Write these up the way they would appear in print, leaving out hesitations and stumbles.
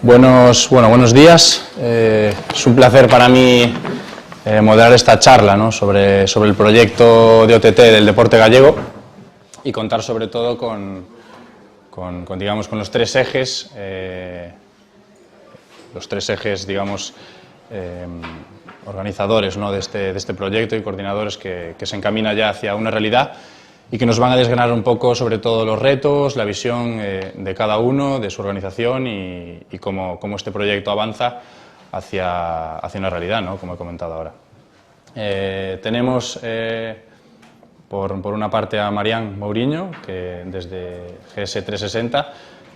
Buenos días. Es un placer para mí moderar esta charla, ¿no?, sobre el proyecto de OTT del deporte gallego y contar sobre todo con los tres ejes, organizadores, ¿no?, de este proyecto y coordinadores que se encamina ya hacia una realidad y que nos van a desgranar un poco sobre todo los retos, la visión de cada uno, de su organización y cómo este proyecto avanza hacia una realidad, ¿no?, como he comentado ahora. Tenemos por una parte a Marián Mouriño, que desde GS360,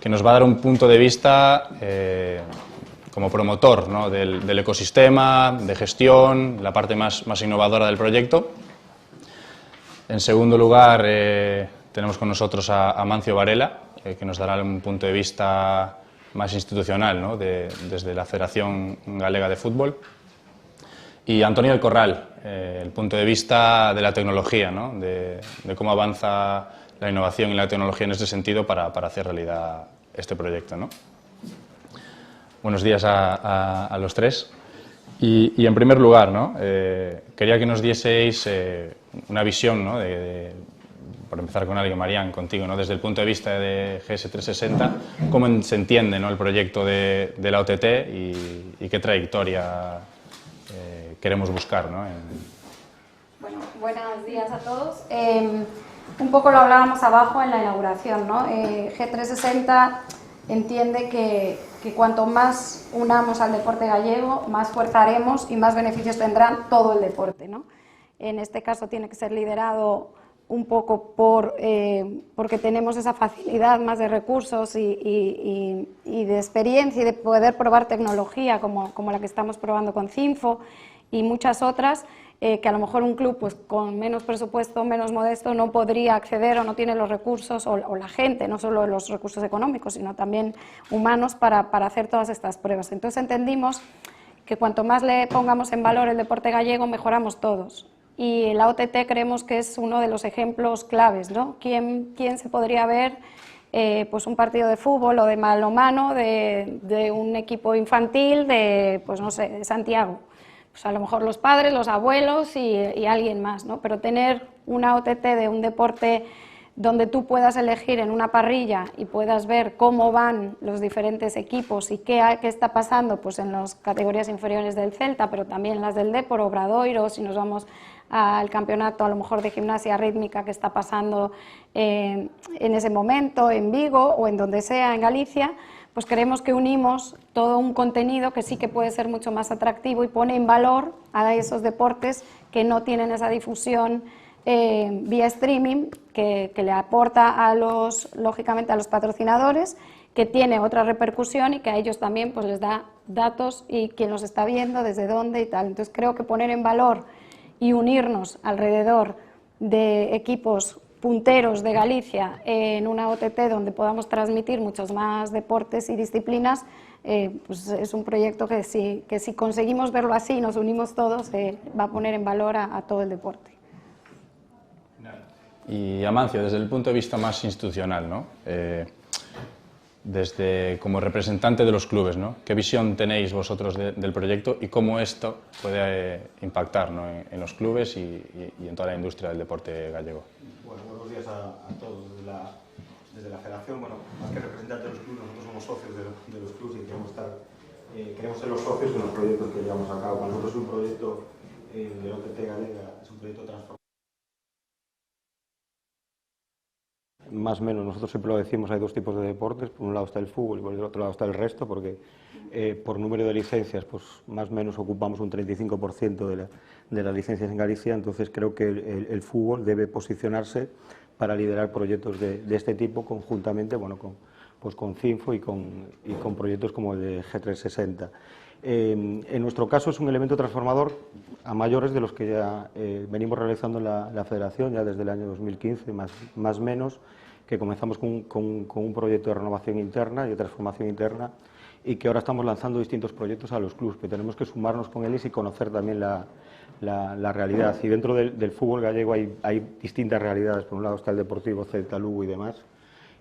que nos va a dar un punto de vista como promotor, ¿no?, del ecosistema, de gestión, la parte más innovadora del proyecto. En segundo lugar, tenemos con nosotros a Amancio Varela, que nos dará un punto de vista más institucional, ¿no?, desde la Federación Galega de Fútbol. Y Antonio del Corral, el punto de vista de la tecnología, ¿no?, de cómo avanza la innovación y la tecnología en este sentido para hacer realidad este proyecto, ¿no? Buenos días a los tres. Y en primer lugar, ¿no?, quería que nos dieseis una visión, ¿no?, por empezar con alguien, Marián, contigo, ¿no?, desde el punto de vista de GS360, cómo se entiende, ¿no?, el proyecto de la OTT y qué trayectoria queremos buscar, ¿no? Bueno, buenos días a todos. Un poco lo hablábamos abajo en la inauguración, ¿no? G360 entiende que cuanto más unamos al deporte gallego, más fuerza haremos y más beneficios tendrán todo el deporte, ¿no? En este caso tiene que ser liderado un poco porque tenemos esa facilidad más de recursos y de experiencia y de poder probar tecnología como la que estamos probando con Cinfo y muchas otras, que a lo mejor un club pues, con menos presupuesto, menos modesto, no podría acceder o no tiene los recursos o la gente, no solo los recursos económicos, sino también humanos para hacer todas estas pruebas. Entonces entendimos que cuanto más le pongamos en valor el deporte gallego, mejoramos todos. Y la OTT creemos que es uno de los ejemplos claves, ¿no? ¿Quién se podría ver pues un partido de fútbol o de balonmano de un equipo infantil pues no sé, de Santiago? Pues a lo mejor los padres, los abuelos y alguien más, ¿no? Pero tener una OTT de un deporte donde tú puedas elegir en una parrilla y puedas ver cómo van los diferentes equipos y qué está pasando pues en las categorías inferiores del Celta, pero también las del Dépor, Obradoiro, si nos vamos al campeonato a lo mejor de gimnasia rítmica que está pasando en ese momento en Vigo o en donde sea en Galicia, pues creemos que unimos todo un contenido que sí que puede ser mucho más atractivo y pone en valor a esos deportes que no tienen esa difusión vía streaming que le aporta lógicamente a los patrocinadores, que tiene otra repercusión y que a ellos también pues, les da datos y quién los está viendo, desde dónde y tal. Entonces creo que poner en valor y unirnos alrededor de equipos punteros de Galicia en una OTT donde podamos transmitir muchos más deportes y disciplinas, pues es un proyecto que si conseguimos verlo así y nos unimos todos, va a poner en valor a todo el deporte. Y Amancio, desde el punto de vista más institucional, ¿no?, como representante de los clubes, ¿no?, ¿qué visión tenéis vosotros del proyecto y cómo esto puede impactar, ¿no?, en los clubes y en toda la industria del deporte gallego? Bueno, buenos días a todos desde la Federación. Bueno, más que representantes de los clubes, nosotros somos socios de los clubes y queremos ser los socios en los proyectos que llevamos a cabo. Para nosotros es un proyecto de OTT Galega, es un proyecto transformador. Más o menos, nosotros siempre lo decimos, hay dos tipos de deportes, por un lado está el fútbol y por el otro lado está el resto, porque por número de licencias, pues más o menos ocupamos un 35% de las licencias en Galicia, entonces creo que el fútbol debe posicionarse para liderar proyectos de este tipo conjuntamente, bueno, con Cinfo y con proyectos como el de G360. En nuestro caso es un elemento transformador a mayores de los que ya venimos realizando en la Federación ya desde el año 2015, más o menos, que comenzamos con un proyecto de renovación interna y de transformación interna y que ahora estamos lanzando distintos proyectos a los clubes, que tenemos que sumarnos con ellos y conocer también la realidad. Y dentro del fútbol gallego hay distintas realidades, por un lado está el Deportivo Celta, Lugo y demás,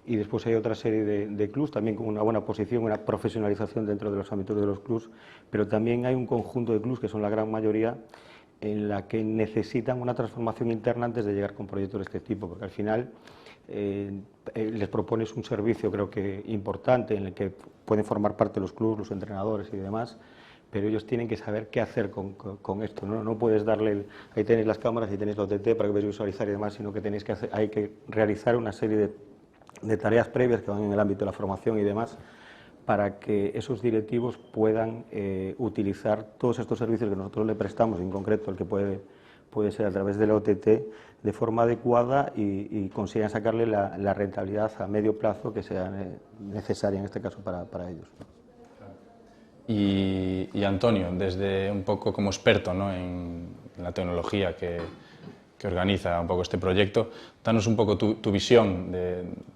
y después hay otra serie de clubs también con una buena posición, una profesionalización dentro de los ámbitos de los clubs, pero también hay un conjunto de clubs, que son la gran mayoría, en la que necesitan una transformación interna antes de llegar con proyectos de este tipo, porque al final les propones un servicio, creo que importante, en el que pueden formar parte los clubs, los entrenadores y demás, pero ellos tienen que saber qué hacer con esto, ¿no? No puedes darle, ahí tenéis las cámaras y tenéis la OTT para que veáis visualizar y demás, sino que tenéis que hay que realizar una serie de tareas previas que van en el ámbito de la formación y demás, para que esos directivos puedan utilizar todos estos servicios que nosotros le prestamos, en concreto el que puede ser a través de la OTT, de forma adecuada y consigan sacarle la rentabilidad a medio plazo que sea necesaria en este caso para ellos. Y Antonio, desde un poco como experto, ¿no?, en la tecnología que organiza un poco este proyecto, danos un poco tu visión,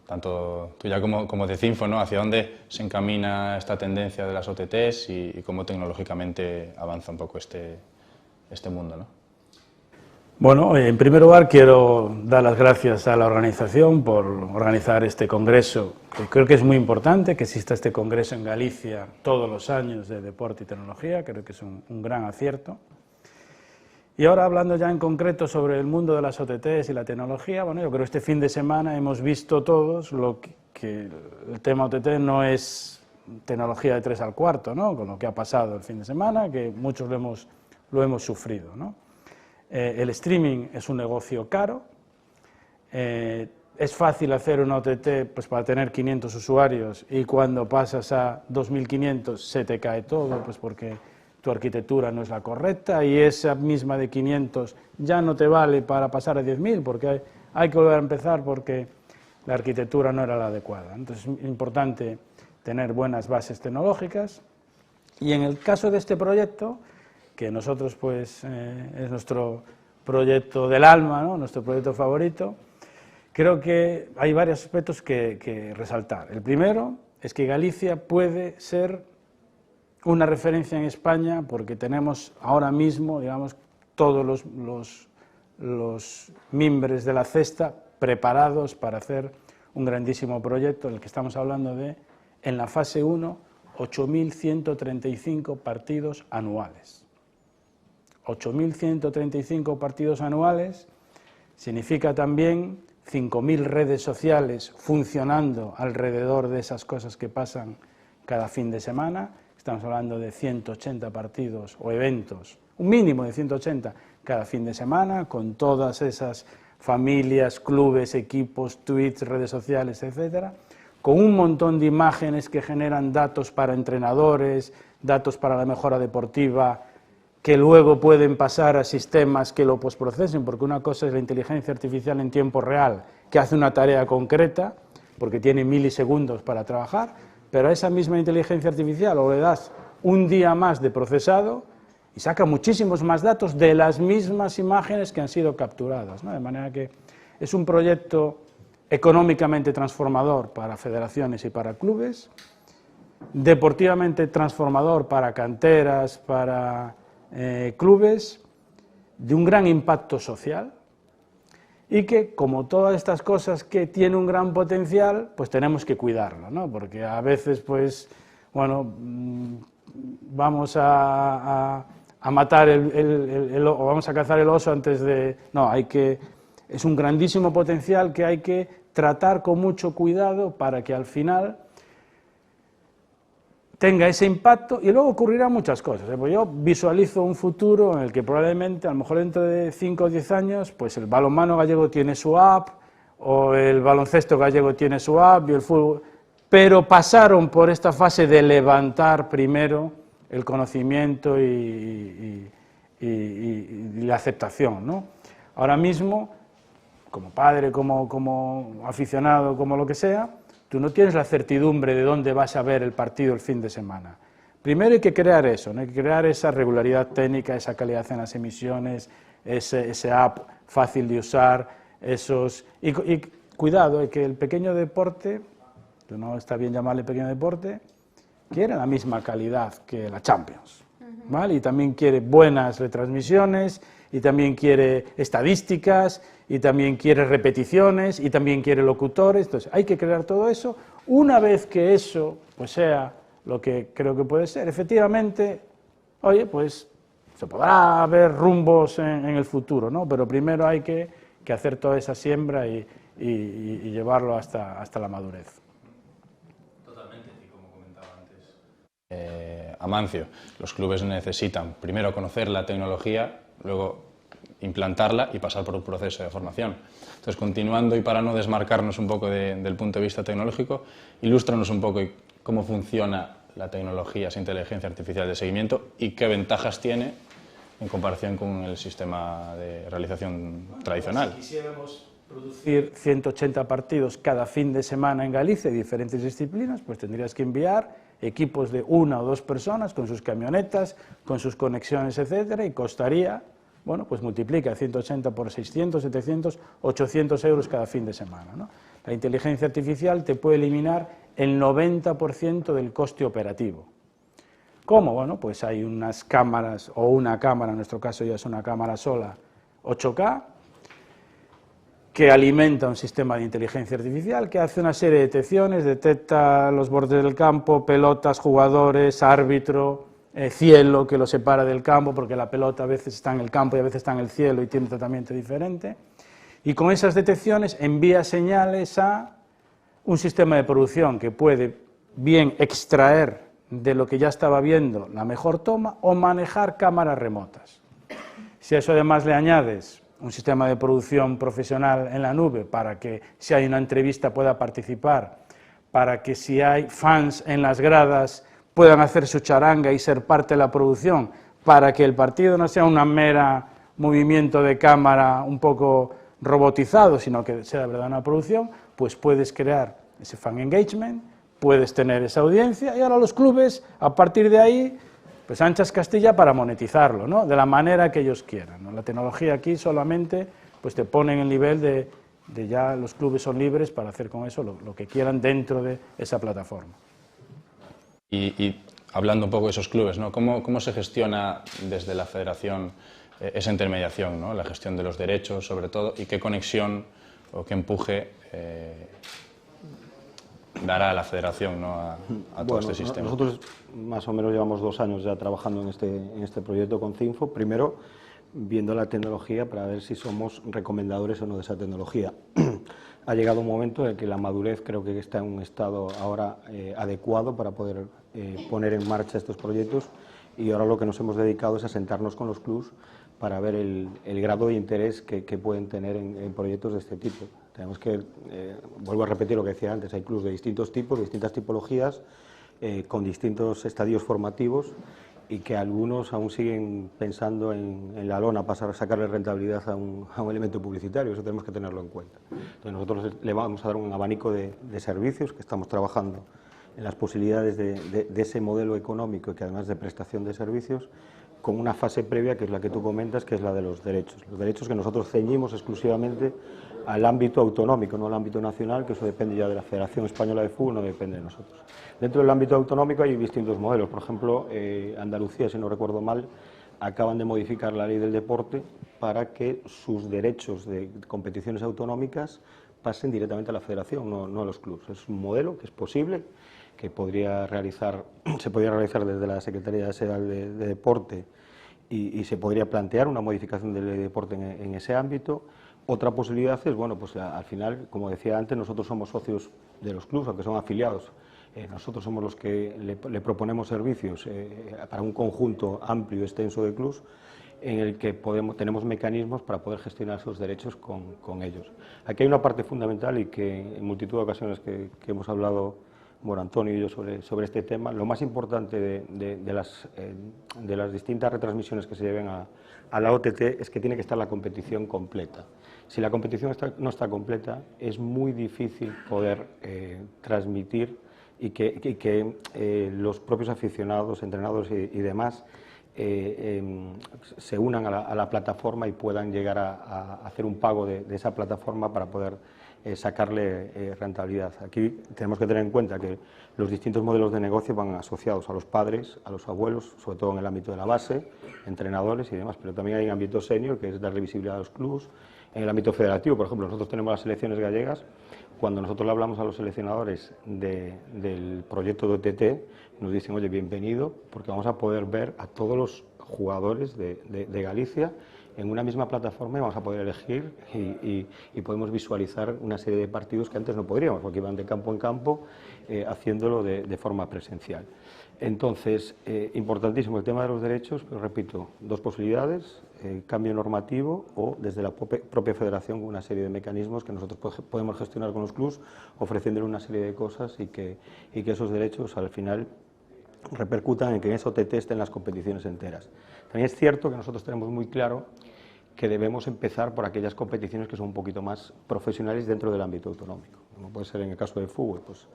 tanto tuya como de Cinfo, ¿no?, hacia dónde se encamina esta tendencia de las OTTs y cómo tecnológicamente avanza un poco este mundo, ¿no? Bueno, en primer lugar quiero dar las gracias a la organización por organizar este congreso, que creo que es muy importante que exista este congreso en Galicia todos los años de deporte y tecnología, creo que es un gran acierto. Y ahora hablando ya en concreto sobre el mundo de las OTTs y la tecnología, bueno, yo creo que este fin de semana hemos visto todos que el tema OTT no es tecnología de 3 al cuarto, ¿no?, con lo que ha pasado el fin de semana, que muchos lo hemos sufrido, ¿no? El streaming es un negocio caro, es fácil hacer una OTT pues, para tener 500 usuarios y cuando pasas a 2.500 se te cae todo, pues porque tu arquitectura no es la correcta y esa misma de 500 ya no te vale para pasar a 10.000 porque hay que volver a empezar porque la arquitectura no era la adecuada. Entonces es importante tener buenas bases tecnológicas y en el caso de este proyecto, que nosotros pues es nuestro proyecto del alma, ¿no?, nuestro proyecto favorito, creo que hay varios aspectos que resaltar. El primero es que Galicia puede ser una referencia en España porque tenemos ahora mismo, digamos, todos los miembros de la cesta preparados para hacer un grandísimo proyecto, en el que estamos hablando de, en la fase 1, 8.135 partidos anuales. 8.135 partidos anuales significa también 5.000 redes sociales funcionando alrededor de esas cosas que pasan cada fin de semana. Estamos hablando de 180 partidos o eventos, un mínimo de 180 cada fin de semana, con todas esas familias, clubes, equipos, tweets, redes sociales, etcétera, con un montón de imágenes que generan datos para entrenadores, datos para la mejora deportiva, que luego pueden pasar a sistemas que lo postprocesen, porque una cosa es la inteligencia artificial en tiempo real, que hace una tarea concreta, porque tiene milisegundos para trabajar, pero a esa misma inteligencia artificial o le das un día más de procesado y saca muchísimos más datos de las mismas imágenes que han sido capturadas, ¿no? De manera que es un proyecto económicamente transformador para federaciones y para clubes, deportivamente transformador para canteras, para clubes, de un gran impacto social y que, como todas estas cosas que tienen un gran potencial, pues tenemos que cuidarlo, ¿no? Porque a veces, pues, bueno, vamos a matar o vamos a cazar el oso antes de... No, es un grandísimo potencial que hay que tratar con mucho cuidado para que al final tenga ese impacto y luego ocurrirán muchas cosas. Pues yo visualizo un futuro en el que probablemente, a lo mejor dentro de 5 o 10 años, pues el balonmano gallego tiene su app, o el baloncesto gallego tiene su app, y el fútbol, pero pasaron por esta fase de levantar primero el conocimiento y la aceptación, ¿no? Ahora mismo, como padre, como aficionado, como lo que sea, tú no tienes la certidumbre de dónde vas a ver el partido el fin de semana. Primero hay que crear eso, ¿no? Hay que crear esa regularidad técnica, esa calidad en las emisiones, ese app fácil de usar, y cuidado, que el pequeño deporte, que no está bien llamarle pequeño deporte, quiere la misma calidad que la Champions, ¿vale? Y también quiere buenas retransmisiones, y también quiere estadísticas, y también quiere repeticiones, y también quiere locutores. Entonces hay que crear todo eso. Una vez que eso pues sea lo que creo que puede ser, efectivamente, oye, pues se podrá ver rumbos en el futuro, ¿no? Pero primero hay que hacer toda esa siembra y llevarlo hasta la madurez. Totalmente, y como comentaba antes Amancio, los clubes necesitan primero conocer la tecnología, luego implantarla y pasar por un proceso de formación. Entonces, continuando y para no desmarcarnos un poco del punto de vista tecnológico, ilústranos un poco cómo funciona la tecnología, esa inteligencia artificial de seguimiento y qué ventajas tiene en comparación con el sistema de realización tradicional. Si quisiéramos producir 180 partidos cada fin de semana en Galicia, de diferentes disciplinas, pues tendrías que enviar equipos de 1 o 2 personas con sus camionetas, con sus conexiones, etcétera, y costaría, bueno, pues multiplica 180 por 600, 700, 800 euros cada fin de semana, ¿no? La inteligencia artificial te puede eliminar el 90% del coste operativo. ¿Cómo? Bueno, pues hay unas cámaras, o una cámara, en nuestro caso ya es una cámara sola, 8K, que alimenta un sistema de inteligencia artificial que hace una serie de detecciones, detecta los bordes del campo, pelotas, jugadores, árbitro, cielo que lo separa del campo, porque la pelota a veces está en el campo y a veces está en el cielo y tiene un tratamiento diferente, y con esas detecciones envía señales a un sistema de producción que puede bien extraer de lo que ya estaba viendo la mejor toma o manejar cámaras remotas. Si a eso además le añades un sistema de producción profesional en la nube para que si hay una entrevista pueda participar, para que si hay fans en las gradas puedan hacer su charanga y ser parte de la producción, para que el partido no sea una mera movimiento de cámara un poco robotizado, sino que sea de verdad una producción, pues puedes crear ese fan engagement, puedes tener esa audiencia y ahora los clubes, a partir de ahí, pues anchas Castilla para monetizarlo, ¿no? De la manera que ellos quieran, ¿no? La tecnología aquí solamente pues te pone en el nivel de ya los clubes son libres para hacer con eso lo que quieran dentro de esa plataforma. Y hablando un poco de esos clubes, ¿no? ¿Cómo se gestiona desde la federación esa intermediación, ¿no? La gestión de los derechos, sobre todo, y qué conexión o qué empuje dará a la federación, ¿no? a todo este sistema? Nosotros más o menos llevamos 2 años ya trabajando en este proyecto con Cinfo, primero viendo la tecnología para ver si somos recomendadores o no de esa tecnología. Ha llegado un momento en que la madurez creo que está en un estado ahora adecuado para poder poner en marcha estos proyectos y ahora lo que nos hemos dedicado es a sentarnos con los clubs para ver el grado de interés que pueden tener en proyectos de este tipo. Tenemos que, vuelvo a repetir lo que decía antes, hay clubs de distintos tipos, de distintas tipologías, con distintos estadios formativos y que algunos aún siguen pensando en la lona para sacarle rentabilidad a un elemento publicitario, eso tenemos que tenerlo en cuenta. Entonces nosotros le vamos a dar un abanico de servicios que estamos trabajando en las posibilidades de ese modelo económico y que además de prestación de servicios, con una fase previa que es la que tú comentas, que es la de los derechos que nosotros ceñimos exclusivamente al ámbito autonómico, no al ámbito nacional, que eso depende ya de la Federación Española de Fútbol, no depende de nosotros. Dentro del ámbito autonómico hay distintos modelos, por ejemplo, Andalucía, si no recuerdo mal, acaban de modificar la ley del deporte para que sus derechos de competiciones autonómicas pasen directamente a la Federación, no a los clubes. Es un modelo que es posible, que se podría realizar desde la Secretaría General de Deporte y se podría plantear una modificación del deporte en ese ámbito. Otra posibilidad es, bueno, pues al final, como decía antes, nosotros somos socios de los clubes, aunque son afiliados. Nosotros somos los que le proponemos servicios para un conjunto amplio y extenso de clubes en el que tenemos mecanismos para poder gestionar esos derechos con ellos. Aquí hay una parte fundamental y que en multitud de ocasiones que hemos hablado, bueno, Antonio y yo sobre este tema, lo más importante de las distintas retransmisiones que se lleven a la OTT es que tiene que estar la competición completa. Si la competición no está completa, es muy difícil poder transmitir y que los propios aficionados, entrenadores y demás se unan a la plataforma y puedan llegar a hacer un pago de esa plataforma para poder sacarle rentabilidad. Aquí tenemos que tener en cuenta que los distintos modelos de negocio van asociados a los padres, a los abuelos, sobre todo en el ámbito de la base, entrenadores y demás, pero también hay un ámbito senior, que es darle visibilidad a los clubes. En el ámbito federativo, por ejemplo, nosotros tenemos las selecciones gallegas. Cuando nosotros le hablamos a los seleccionadores del proyecto de OTT, nos dicen, oye, bienvenido, porque vamos a poder ver a todos los jugadores de Galicia en una misma plataforma y vamos a poder elegir y podemos visualizar una serie de partidos que antes no podríamos, porque iban de campo en campo haciéndolo de forma presencial. Entonces, importantísimo el tema de los derechos, pero repito, dos posibilidades, cambio normativo o desde la propia federación con una serie de mecanismos que nosotros podemos gestionar con los clubes, ofreciéndole una serie de cosas y que esos derechos al final repercutan en que en ese OTT estén las competiciones enteras. También es cierto que nosotros tenemos muy claro que debemos empezar por aquellas competiciones que son un poquito más profesionales dentro del ámbito autonómico, como puede ser en el caso de fútbol, pues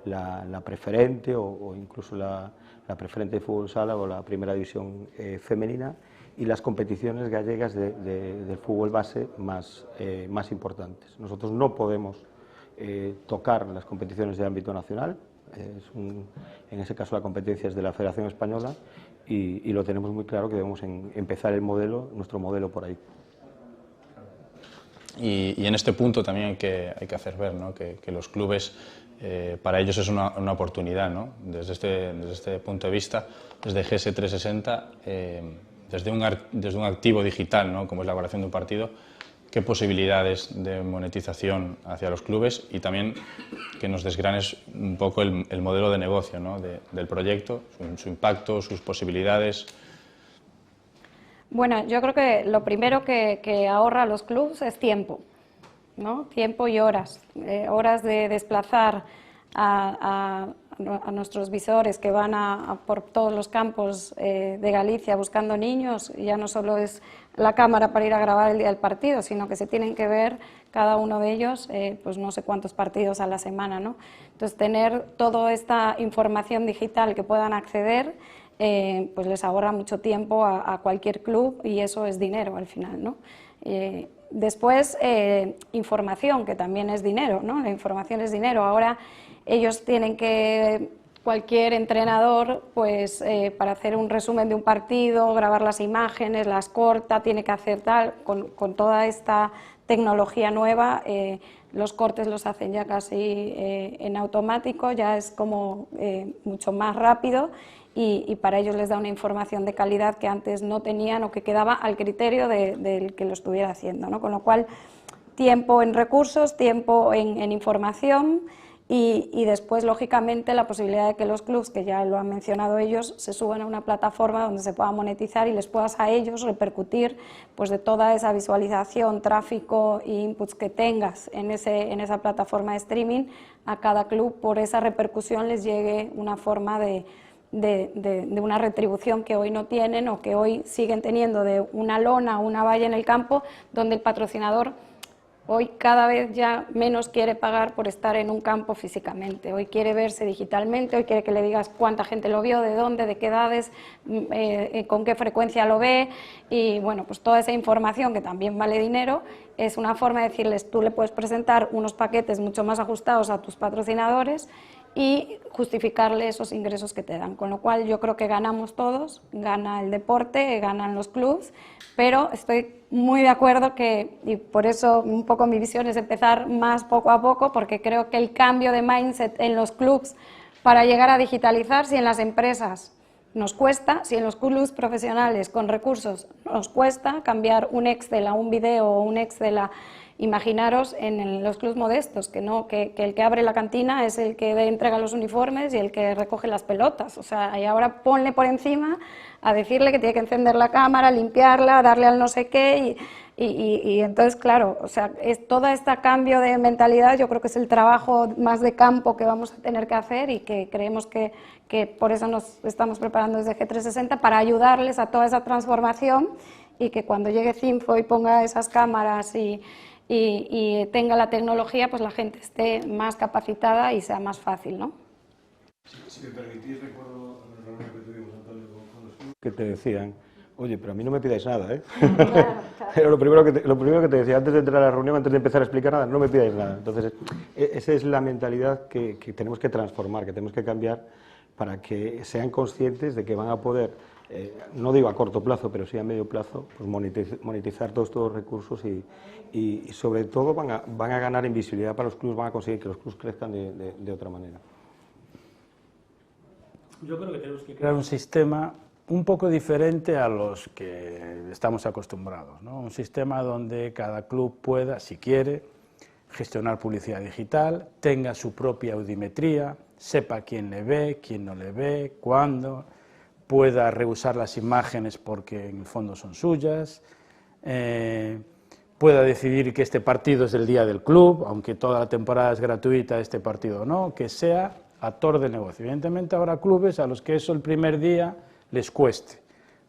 la preferente o incluso la preferente de fútbol sala o la primera división femenina, y las competiciones gallegas del fútbol base más importantes. Nosotros no podemos tocar las competiciones de ámbito nacional, en ese caso la competencia es de la Federación Española y lo tenemos muy claro que debemos empezar nuestro modelo por ahí. Y en este punto también hay que hacer ver, ¿no?, que los clubes, para ellos es una oportunidad, ¿no? Desde este punto de vista, desde GS 360, desde un activo digital, ¿no?, como es la evaluación de un partido, qué posibilidades de monetización hacia los clubes, y también que nos desgranes un poco el modelo de negocio, ¿no?, del proyecto, su impacto, sus posibilidades. Bueno, yo creo que lo primero que ahorra a los clubes es tiempo, ¿no? Tiempo y horas, horas de desplazar a nuestros visores que van por todos los campos de Galicia buscando niños. Ya no solo es la cámara para ir a grabar el día del partido, sino que se tienen que ver cada uno de ellos, pues no sé cuántos partidos a la semana, ¿no? Entonces, tener toda esta información digital que puedan acceder, pues les ahorra mucho tiempo a cualquier club, y eso es dinero al final, ¿no? Después, información, que también es dinero, ¿no? La información es dinero. Ahora ellos tienen que, cualquier entrenador, pues para hacer un resumen de un partido, grabar las imágenes, las corta, tiene que hacer tal, con toda esta tecnología nueva, los cortes los hacen ya casi en automático, ya es como mucho más rápido, y para ellos les da una información de calidad que antes no tenían o que quedaba al criterio del que lo estuviera haciendo, ¿no? Con lo cual, tiempo en recursos, tiempo en información, y después, lógicamente, la posibilidad de que los clubs, que ya lo han mencionado ellos, se suban a una plataforma donde se pueda monetizar y les puedas a ellos repercutir, pues, de toda esa visualización, tráfico e inputs que tengas en esa plataforma de streaming, a cada club, por esa repercusión les llegue una forma de una retribución que hoy no tienen, o que hoy siguen teniendo, de una lona o una valla en el campo, donde el patrocinador hoy cada vez ya menos quiere pagar por estar en un campo físicamente. Hoy quiere verse digitalmente, hoy quiere que le digas cuánta gente lo vio, de dónde, de qué edades, con qué frecuencia lo ve, y bueno, pues toda esa información, que también vale dinero, es una forma de decirles, tú le puedes presentar unos paquetes mucho más ajustados a tus patrocinadores y justificarle esos ingresos que te dan, con lo cual yo creo que ganamos todos, gana el deporte, ganan los clubs, pero estoy muy de acuerdo y por eso un poco mi visión es empezar más poco a poco, porque creo que el cambio de mindset en los clubs para llegar a digitalizar, si en las empresas nos cuesta, si en los clubs profesionales con recursos nos cuesta cambiar un Excel a un video o un Excel a... Imaginaros en los clubs modestos, que el que abre la cantina es el que entrega los uniformes y el que recoge las pelotas. O sea, y ahora ponle por encima a decirle que tiene que encender la cámara, limpiarla, darle al no sé qué, y entonces, claro, o sea, todo este cambio de mentalidad yo creo que es el trabajo más de campo que vamos a tener que hacer, y que creemos que por eso nos estamos preparando desde G360, para ayudarles a toda esa transformación, y que cuando llegue Cinfo y ponga esas cámaras y tenga la tecnología, pues la gente esté más capacitada y sea más fácil, ¿no? Si me permitís, recuerdo que te decían, oye, pero a mí no me pidáis nada, ¿eh? Claro, claro. Pero lo primero que te decía antes de entrar a la reunión, antes de empezar a explicar nada, no me pidáis nada. Entonces, esa es la mentalidad que tenemos que transformar, que tenemos que cambiar para que sean conscientes de que van a poder, no digo a corto plazo, pero sí a medio plazo, pues monetizar todos estos recursos y sobre todo van a ganar en visibilidad para los clubes, van a conseguir que los clubes crezcan de otra manera. Yo creo que tenemos que crear un sistema un poco diferente a los que estamos acostumbrados, ¿no? Un sistema donde cada club pueda, si quiere, gestionar publicidad digital, tenga su propia audiometría, sepa quién le ve, quién no le ve, cuándo, pueda reusar las imágenes porque en el fondo son suyas, pueda decidir que este partido es del día del club, aunque toda la temporada es gratuita, este partido no, que sea actor del negocio. Evidentemente habrá clubes a los que eso el primer día les cueste,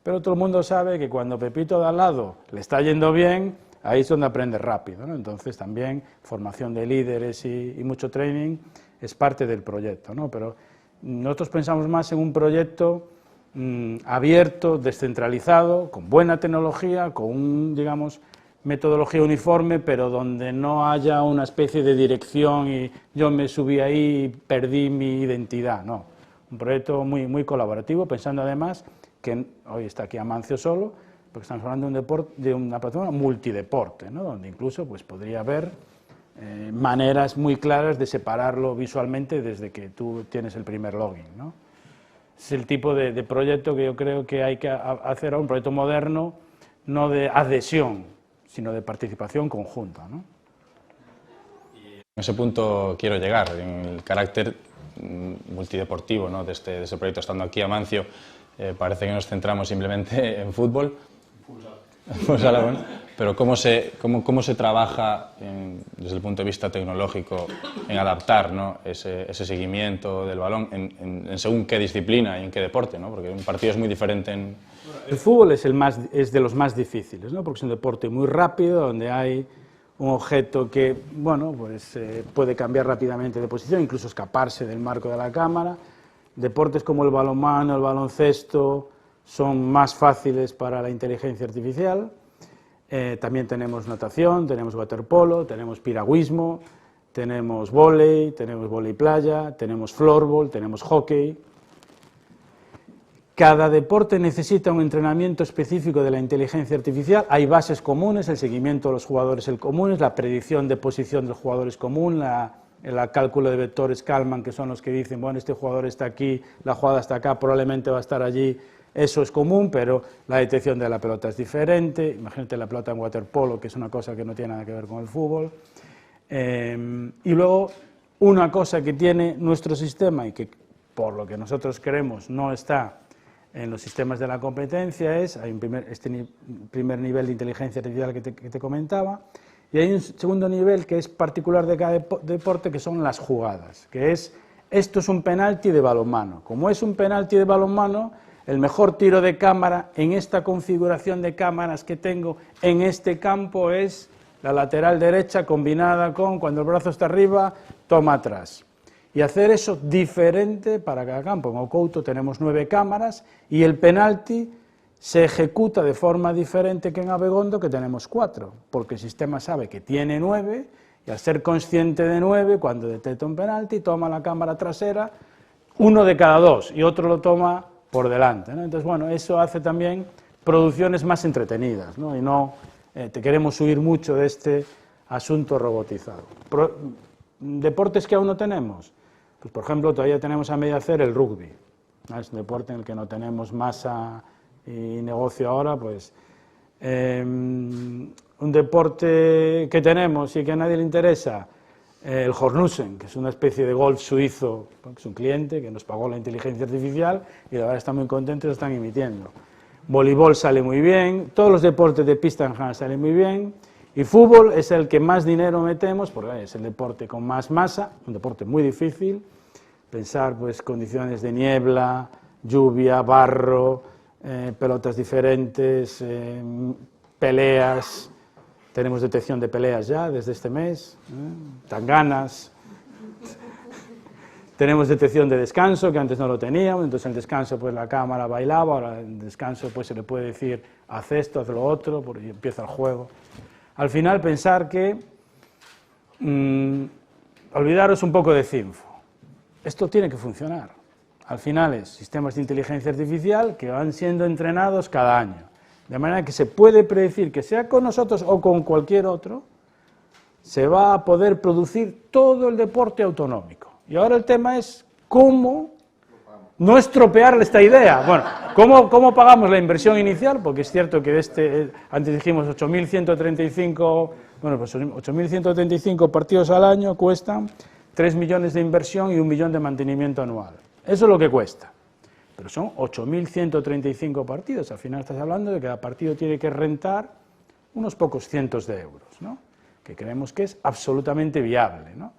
pero todo el mundo sabe que cuando Pepito de al lado le está yendo bien, ahí es donde aprende rápido, ¿no? Entonces también formación de líderes y mucho training es parte del proyecto, ¿no? Pero nosotros pensamos más en un proyecto abierto, descentralizado, con buena tecnología, con digamos, metodología uniforme, pero donde no haya una especie de dirección y yo me subí ahí y perdí mi identidad, no. Un proyecto muy colaborativo, pensando además que hoy está aquí Amancio solo, porque estamos hablando de una plataforma multideporte, ¿no? Donde incluso pues, podría haber maneras muy claras de separarlo visualmente desde que tú tienes el primer login, ¿no? Es el tipo de proyecto que yo creo que hay que hacer, un proyecto moderno, no de adhesión, sino de participación conjunta, ¿no? En ese punto quiero llegar, en el carácter multideportivo, ¿no? de este proyecto. Estando aquí Amancio, parece que nos centramos simplemente en fútbol, pero ¿cómo se trabaja desde el punto de vista tecnológico en adaptar, ¿no? ese seguimiento del balón en según qué disciplina y en qué deporte, ¿no? Porque un partido es muy diferente en... El fútbol es de los más difíciles, ¿no? Porque es un deporte muy rápido, donde hay un objeto que, bueno, pues puede cambiar rápidamente de posición, incluso escaparse del marco de la cámara. Deportes como el balonmano, el baloncesto, son más fáciles para la inteligencia artificial. También tenemos natación, tenemos waterpolo, tenemos piragüismo, tenemos vóley playa, tenemos floorball, tenemos hockey. Cada deporte necesita un entrenamiento específico de la inteligencia artificial, hay bases comunes, el seguimiento de los jugadores es común, la predicción de posición del jugador es común, el cálculo de vectores Kalman, que son los que dicen, bueno, este jugador está aquí, la jugada está acá, probablemente va a estar allí, eso es común, pero la detección de la pelota es diferente, imagínate la pelota en waterpolo, que es una cosa que no tiene nada que ver con el fútbol. Y luego, una cosa que tiene nuestro sistema y que por lo que nosotros creemos no está en los sistemas de la competencia hay este primer nivel de inteligencia artificial que te comentaba, y hay un segundo nivel que es particular de cada deporte, que son las jugadas, que es, esto es un penalti de balonmano. Como es un penalti de balonmano, el mejor tiro de cámara en esta configuración de cámaras que tengo en este campo es la lateral derecha combinada con, cuando el brazo está arriba, toma atrás. Y hacer eso diferente para cada campo. En Ocouto tenemos 9 cámaras y el penalti se ejecuta de forma diferente que en Abegondo, que tenemos 4, porque el sistema sabe que tiene 9 y al ser consciente de 9, cuando detecta un penalti, toma la cámara trasera, uno de cada 2 y otro lo toma por delante, ¿no? Entonces, bueno, eso hace también producciones más entretenidas, ¿no? Y no te queremos huir mucho de este asunto robotizado. ¿Deportes que aún no tenemos? Pues, por ejemplo, todavía tenemos a medio hacer el rugby, ¿no? Es un deporte en el que no tenemos masa y negocio ahora, pues un deporte que tenemos y que a nadie le interesa, el Hornussen, que es una especie de golf suizo, que es un cliente que nos pagó la inteligencia artificial y la verdad está muy contento y lo están emitiendo. Voleibol sale muy bien, todos los deportes de pista en general salen muy bien, y fútbol es el que más dinero metemos, porque es el deporte con más masa, un deporte muy difícil, pensar pues condiciones de niebla, lluvia, barro, pelotas diferentes, peleas, tenemos detección de peleas ya desde este mes, tanganas, Tenemos detección de descanso, que antes no lo teníamos, entonces en el descanso pues la cámara bailaba, ahora en el descanso pues se le puede decir haz esto, haz lo otro, y empieza el juego. Al final pensar que, olvidaros un poco de Cinfo, esto tiene que funcionar. Al final es sistemas de inteligencia artificial que van siendo entrenados cada año, de manera que se puede predecir que sea con nosotros o con cualquier otro, se va a poder producir todo el deporte autonómico. Y ahora el tema es cómo no estropearle esta idea. Bueno, ¿cómo pagamos la inversión inicial? Porque es cierto que antes dijimos 8.135, bueno, pues 8.135 partidos al año cuestan 3 millones de inversión y 1 millón de mantenimiento anual. Eso es lo que cuesta. Pero son 8.135 partidos. Al final estás hablando de que cada partido tiene que rentar unos pocos cientos de euros, ¿no? Que creemos que es absolutamente viable, ¿no?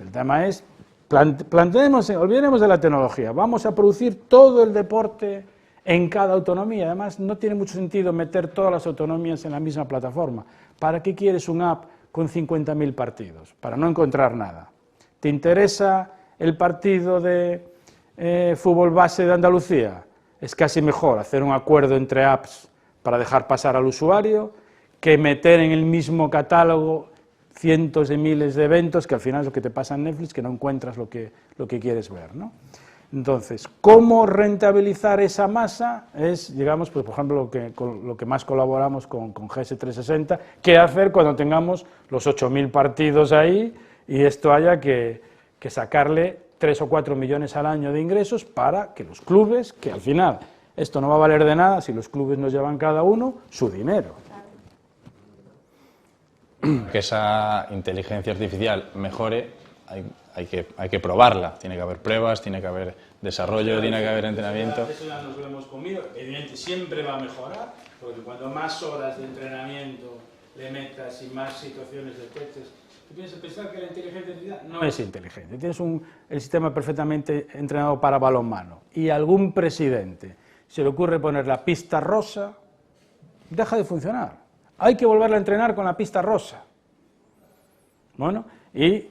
El tema es, olvidemos de la tecnología, vamos a producir todo el deporte en cada autonomía. Además, no tiene mucho sentido meter todas las autonomías en la misma plataforma. ¿Para qué quieres un app con 50.000 partidos? Para no encontrar nada. ¿Te interesa el partido de fútbol base de Andalucía? Es casi mejor hacer un acuerdo entre apps para dejar pasar al usuario que meter en el mismo catálogo cientos de miles de eventos, que al final es lo que te pasa en Netflix, que no encuentras lo que quieres ver, ¿no? Entonces, ¿cómo rentabilizar esa masa? Es, digamos, pues, por ejemplo, lo que más colaboramos con GS360, ¿qué hacer cuando tengamos los 8.000 partidos ahí y esto haya que sacarle 3 o 4 millones al año de ingresos para que los clubes, que al final esto no va a valer de nada si los clubes nos llevan cada uno su dinero? Que esa inteligencia artificial mejore, hay que probarla, tiene que haber pruebas, tiene que haber desarrollo, tiene que haber entrenamiento. Eso ya nos lo hemos comido, evidentemente siempre va a mejorar, porque cuando más horas de entrenamiento le metas y más situaciones detectes, tú piensas pensar que la inteligencia artificial no es inteligente, tienes el sistema perfectamente entrenado para balonmano y algún presidente se le ocurre poner la pista rosa, deja de funcionar. Hay que volverla a entrenar con la pista rosa. Bueno, y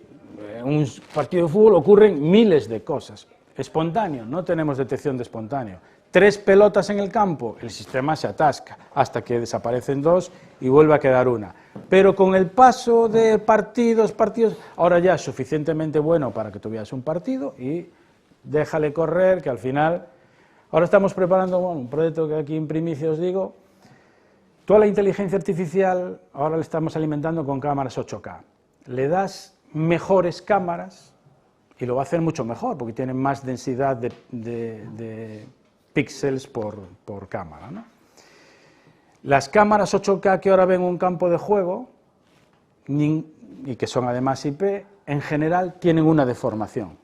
en un partido de fútbol ocurren miles de cosas. Espontáneo, no tenemos detección de espontáneo. 3 pelotas en el campo, el sistema se atasca hasta que desaparecen 2 y vuelve a quedar una. Pero con el paso de partidos, ahora ya es suficientemente bueno para que tú veas un partido y déjale correr, que al final... Ahora estamos preparando un proyecto que aquí en primicia os digo. Toda la inteligencia artificial ahora la estamos alimentando con cámaras 8K. Le das mejores cámaras y lo va a hacer mucho mejor porque tienen más densidad de píxeles por cámara, ¿no? Las cámaras 8K que ahora ven un campo de juego y que son además IP, en general tienen una deformación.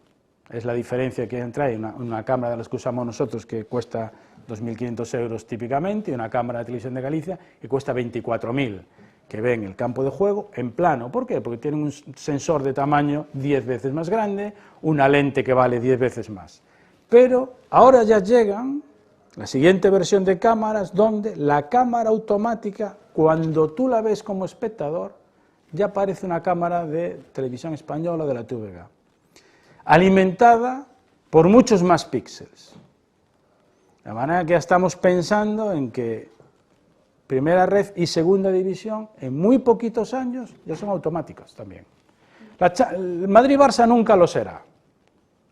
Es la diferencia que entra en una cámara de las que usamos nosotros que cuesta 2.500 euros típicamente, y una cámara de televisión de Galicia que cuesta 24.000, que ven el campo de juego en plano. ¿Por qué? Porque tienen un sensor de tamaño 10 veces más grande, una lente que vale 10 veces más. Pero ahora ya llegan la siguiente versión de cámaras donde la cámara automática, cuando tú la ves como espectador, ya parece una cámara de televisión española de la TVG, alimentada por muchos más píxeles. De manera que ya estamos pensando en que primera red y segunda división, en muy poquitos años, ya son automáticos también. El Madrid-Barça nunca lo será,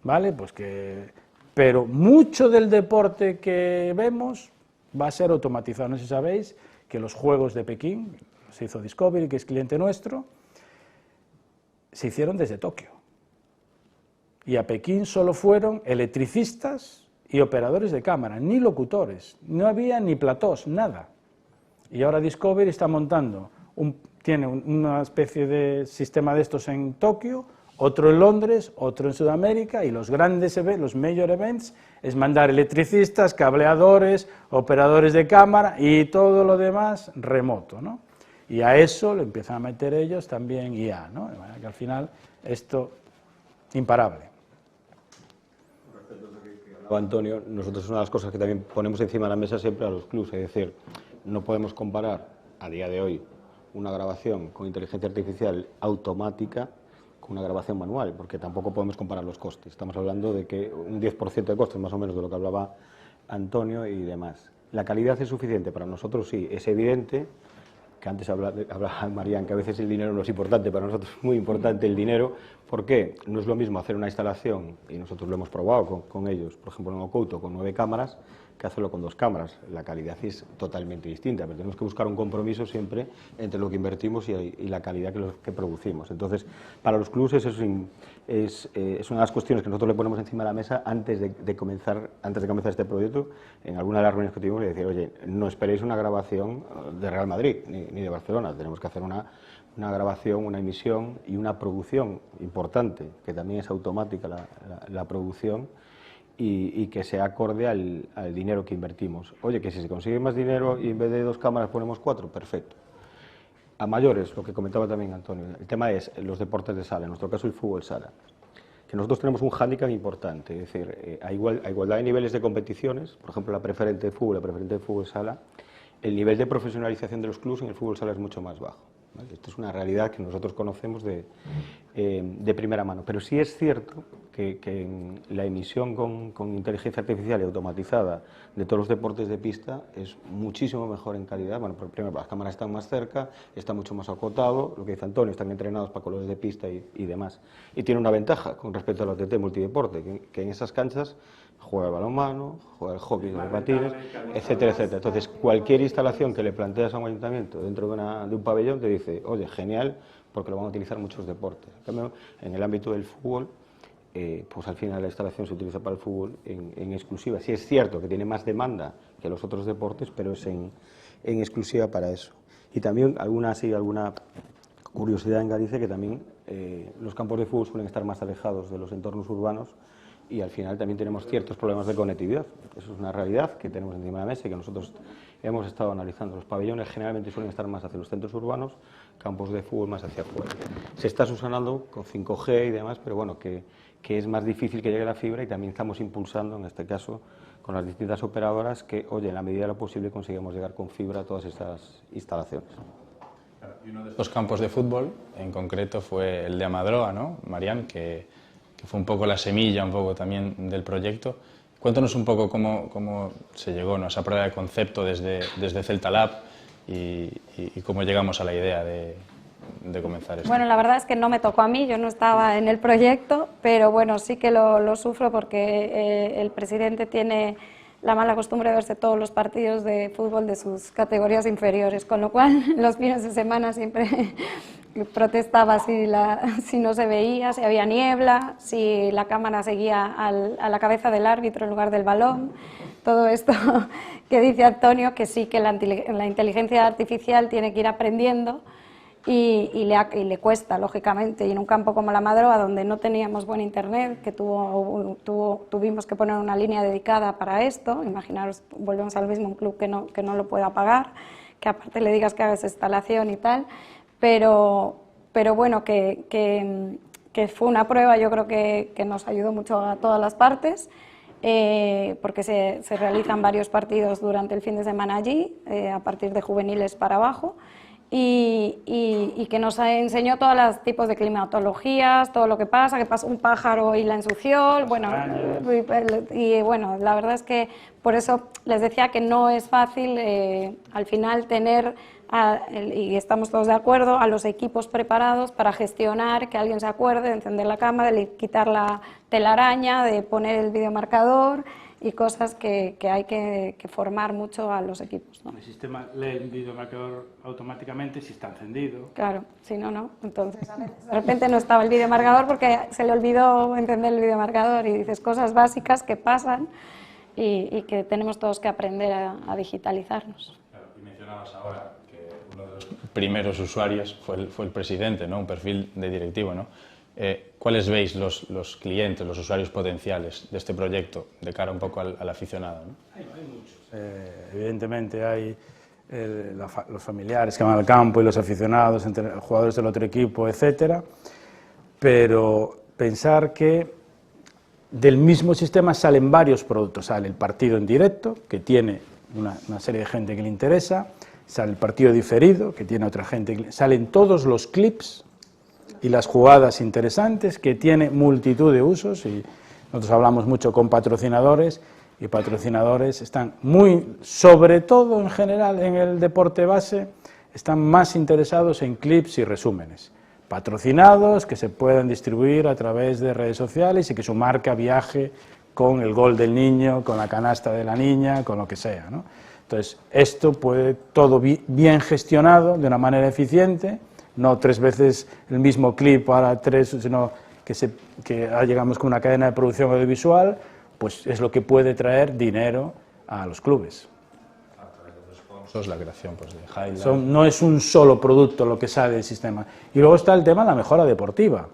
¿vale? Pero mucho del deporte que vemos va a ser automatizado. No sé si sabéis que los Juegos de Pekín, se hizo Discovery, que es cliente nuestro, se hicieron desde Tokio. Y a Pekín solo fueron electricistas y operadores de cámara, ni locutores, no había ni platós, nada. Y ahora Discovery está montando, tiene una especie de sistema de estos en Tokio, otro en Londres, otro en Sudamérica, y los grandes eventos, los major events, es mandar electricistas, cableadores, operadores de cámara y todo lo demás remoto, ¿no? Y a eso le empiezan a meter ellos también IA, ¿no? De manera que al final esto, imparable. Antonio, nosotros una de las cosas que también ponemos encima de la mesa siempre a los clubes, es decir, no podemos comparar a día de hoy una grabación con inteligencia artificial automática una grabación manual, porque tampoco podemos comparar los costes. Estamos hablando de que un 10% de costes, más o menos, de lo que hablaba Antonio y demás. ¿La calidad es suficiente? Para nosotros sí, es evidente, que antes hablaba Marian, que a veces el dinero no es importante, para nosotros es muy importante el dinero. ¿Por qué? No es lo mismo hacer una instalación, y nosotros lo hemos probado con ellos, por ejemplo en Ocouto, con 9 cámaras, que hacerlo con 2 cámaras. La calidad es totalmente distinta, pero tenemos que buscar un compromiso siempre entre lo que invertimos y la calidad que producimos. Entonces, para los clubes eso es una de las cuestiones que nosotros le ponemos encima de la mesa antes de comenzar este proyecto. En alguna de las reuniones que tuvimos, le decía, oye, no esperéis una grabación de Real Madrid ni de Barcelona, tenemos que hacer una grabación, una emisión y una producción importante, que también es automática la producción, y que sea acorde al dinero que invertimos. Oye, que si se consigue más dinero y en vez de 2 cámaras ponemos 4, perfecto. A mayores, lo que comentaba también Antonio, el tema es los deportes de sala, en nuestro caso el fútbol sala, que nosotros tenemos un hándicap importante, es decir, a igualdad de niveles de competiciones, por ejemplo la preferente de fútbol, la preferente de fútbol sala, el nivel de profesionalización de los clubes en el fútbol sala es mucho más bajo. ¿Vale? Esto es una realidad que nosotros conocemos de primera mano, pero sí es cierto que la emisión con inteligencia artificial y automatizada de todos los deportes de pista es muchísimo mejor en calidad. Bueno, primero las cámaras están más cerca, está mucho más acotado, lo que dice Antonio, están entrenados para colores de pista y demás. Y tiene una ventaja con respecto a la OTT multideporte, que en esas canchas juega el balonmano, juega el hockey, los patines, etcétera, etcétera. Entonces, cualquier instalación que le planteas a un ayuntamiento dentro de un pabellón te dice, oye, genial, porque lo van a utilizar muchos deportes. En cambio, en el ámbito del fútbol, pues al final la instalación se utiliza para el fútbol en exclusiva. Sí es cierto que tiene más demanda que los otros deportes, pero es en exclusiva para eso. Y también alguna curiosidad en Galicia, que también los campos de fútbol suelen estar más alejados de los entornos urbanos, y al final también tenemos ciertos problemas de conectividad. Eso es una realidad que tenemos encima de la mesa y que nosotros hemos estado analizando. Los pabellones generalmente suelen estar más hacia los centros urbanos, campos de fútbol más hacia afuera. Se está subsanando con 5G y demás, pero bueno, que es más difícil que llegue la fibra, y también estamos impulsando, en este caso, con las distintas operadoras, que, oye, en la medida de lo posible consigamos llegar con fibra a todas estas instalaciones. Y uno de estos campos de fútbol, en concreto, fue el de Amadroa, ¿no, Marian? Que fue un poco la semilla, un poco también del proyecto. Cuéntanos un poco cómo se llegó, ¿no?, a esa prueba de concepto desde Celta Lab y cómo llegamos a la idea de comenzar esto. Bueno, la verdad es que no me tocó a mí, yo no estaba en el proyecto, pero bueno, sí que lo sufro porque el presidente tiene la mala costumbre de verse todos los partidos de fútbol de sus categorías inferiores, con lo cual los fines de semana siempre protestaba si no se veía, si había niebla, si la cámara seguía a la cabeza del árbitro en lugar del balón. Todo esto que dice Antonio, que sí que la inteligencia artificial tiene que ir aprendiendo y le cuesta, lógicamente, y en un campo como la Amadroa, donde no teníamos buen internet, que tuvimos que poner una línea dedicada para esto. Imaginaros, volvemos al mismo, un club que no lo pueda pagar, que aparte le digas que hagas instalación y tal, pero bueno, que fue una prueba, yo creo que nos ayudó mucho a todas las partes, porque se realizan varios partidos durante el fin de semana allí, a partir de juveniles para abajo, y que nos enseñó todos los tipos de climatologías, todo lo que pasa un pájaro y la ensució, bueno, la verdad es que por eso les decía que no es fácil al final tener, y estamos todos de acuerdo, a los equipos preparados para gestionar, que alguien se acuerde de encender la cámara, de quitar la telaraña, de poner el videomarcador, y cosas que hay que formar mucho a los equipos, ¿no? El sistema lee el videomarcador automáticamente si está encendido. Claro, si no, no. Entonces, a veces, de repente no estaba el videomarcador porque se le olvidó encender el videomarcador, y dices cosas básicas que pasan y que tenemos todos que aprender a digitalizarnos. Claro, y mencionabas ahora que uno de los primeros usuarios fue el presidente, ¿no?, un perfil de directivo, ¿no? ¿Cuáles veis los clientes, los usuarios potenciales de este proyecto de cara un poco al aficionado, ¿no? Hay muchos. Evidentemente hay los familiares que van al campo y los aficionados, entre jugadores del otro equipo, etcétera, pero pensar que del mismo sistema salen varios productos. Sale el partido en directo, que tiene una serie de gente que le interesa, sale el partido diferido, que tiene otra gente, salen todos los clips y las jugadas interesantes, que tiene multitud de usos, y nosotros hablamos mucho con patrocinadores, y patrocinadores están muy, sobre todo en general en el deporte base, están más interesados en clips y resúmenes patrocinados que se puedan distribuir a través de redes sociales y que su marca viaje con el gol del niño, con la canasta de la niña, con lo que sea, ¿no? Entonces, esto puede todo bien gestionado, de una manera eficiente, no 3 veces el mismo clip para 3, sino que llegamos con una cadena de producción audiovisual, pues es lo que puede traer dinero a los clubes. La creación pues, de highlights. No es un solo producto lo que sale del sistema. Y luego está el tema de la mejora deportiva.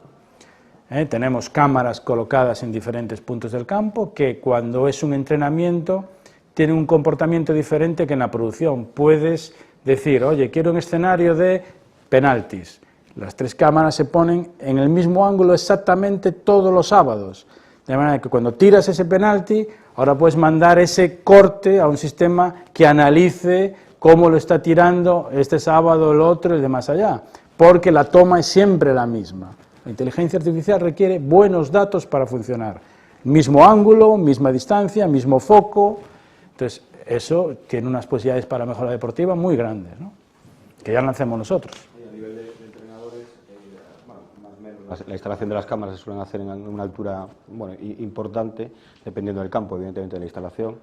Tenemos cámaras colocadas en diferentes puntos del campo que cuando es un entrenamiento tienen un comportamiento diferente que en la producción. Puedes decir, oye, quiero un escenario de penaltis. Las 3 cámaras se ponen en el mismo ángulo exactamente todos los sábados. De manera que cuando tiras ese penalti, ahora puedes mandar ese corte a un sistema que analice cómo lo está tirando este sábado, el otro, el de más allá, porque la toma es siempre la misma. La inteligencia artificial requiere buenos datos para funcionar. Mismo ángulo, misma distancia, mismo foco. Entonces, eso tiene unas posibilidades para mejora deportiva muy grandes, ¿no? Que ya lancemos nosotros. A nivel de entrenadores, más o menos la instalación de las cámaras se suelen hacer en una altura importante, dependiendo del campo, evidentemente, de la instalación.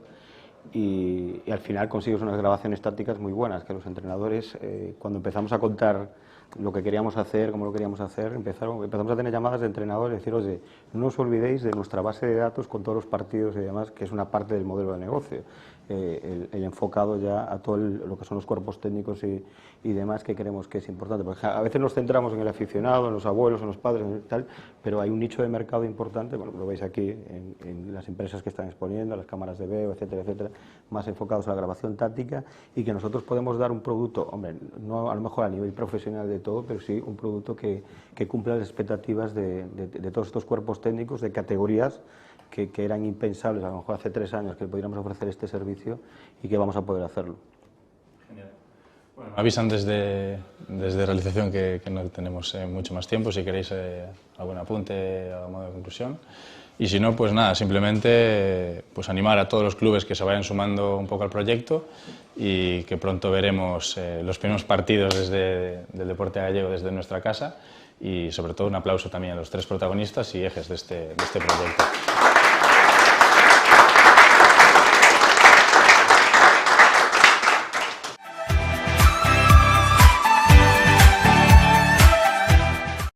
Y al final consigues unas grabaciones tácticas muy buenas, que los entrenadores, cuando empezamos a contar lo que queríamos hacer, cómo lo queríamos hacer, empezamos a tener llamadas de entrenadores y decir, oye, no os olvidéis de nuestra base de datos con todos los partidos y demás, que es una parte del modelo de negocio, el enfocado ya a todo lo que son los cuerpos técnicos y demás, que creemos que es importante, porque a veces nos centramos en el aficionado, en los abuelos, en los padres, en tal, pero hay un nicho de mercado importante, bueno, lo veis aquí en las empresas que están exponiendo, las cámaras de video, etcétera, etcétera, más enfocados a la grabación táctica, y que nosotros podemos dar un producto, hombre, no a lo mejor a nivel profesional de todo, pero sí un producto que cumpla las expectativas de todos estos cuerpos técnicos de categorías que eran impensables a lo mejor hace 3 años que podríamos ofrecer este servicio y que vamos a poder hacerlo. Genial. Bueno, me avisan desde realización que no tenemos mucho más tiempo, si queréis algún apunte a modo de conclusión. Y si no, pues nada, simplemente pues animar a todos los clubes que se vayan sumando un poco al proyecto y que pronto veremos los primeros partidos del deporte gallego desde nuestra casa, y sobre todo un aplauso también a los 3 protagonistas y ejes de este proyecto.